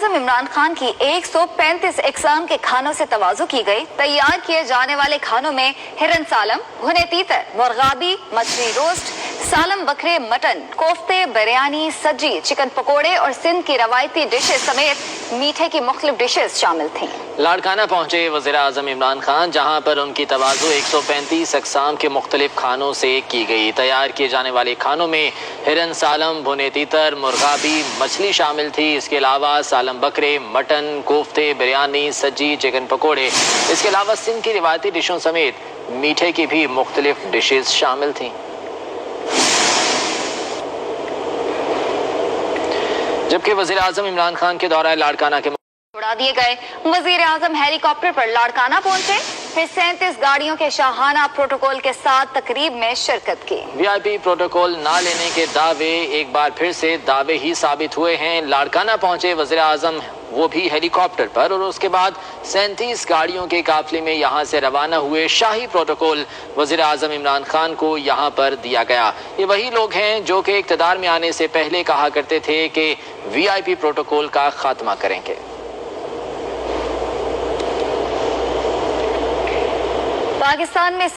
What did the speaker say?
वज़ीर-ए-आज़म इमरान खान की 135 इक़साम के खानों से तवाज़ु की गई। तैयार किए जाने वाले खानों में हिरन सालम, भुने तीतर, मुर्गाबी, मछली रोस्ट, सालम बकरे मटन, कोफ्ते, बिरयानी, सज्जी, चिकन पकोड़े और सिंध की रवायती डिशेज समेत मीठे की मुख्तलिफ डिशेज शामिल थीं। लाड़काना पहुंचे वज़ीर-ए-आज़म इमरान खान, जहां पर उनकी तवाज़ु 135 अक़साम के मुख्तलिफ खानों से की गई। तैयार किए जाने वाले खानों में हिरन सालम, भुने तीतर, मुर्गाबी, मछली शामिल थी। इसके अलावा सालम बकरे, मटन, कोफ्ते, बिरयानी, सज्जी, चिकन पकोड़े, इसके अलावा सिंध की रिवायती डिशों समेत मीठे की भी मुख्तलिफ डिशेज शामिल थीं। जबकि वज़ीर-ए-आज़म इमरान खान के दौरान लाड़काना के उड़ा दिए गए। वज़ीर-ए-आज़म हेलीकॉप्टर पर लाड़काना पहुंचे, फिर 37 गाड़ियों के शाहाना प्रोटोकॉल के साथ तकरीब में शिरकत की। वीआईपी प्रोटोकॉल ना लेने के दावे एक बार फिर से दावे ही साबित हुए हैं। लाड़काना पहुंचे वज़ीर-ए-आज़म, वो भी हेलीकॉप्टर पर, और उसके बाद 37 गाड़ियों के काफिले में यहाँ से रवाना हुए। शाही प्रोटोकॉल वज़ीर-ए-आज़म इमरान खान को यहाँ पर दिया गया। ये वही लोग हैं जो कि इक़्तिदार में आने से पहले कहा करते थे कि वीआईपी प्रोटोकॉल का खात्मा करेंगे। पाकिस्तान में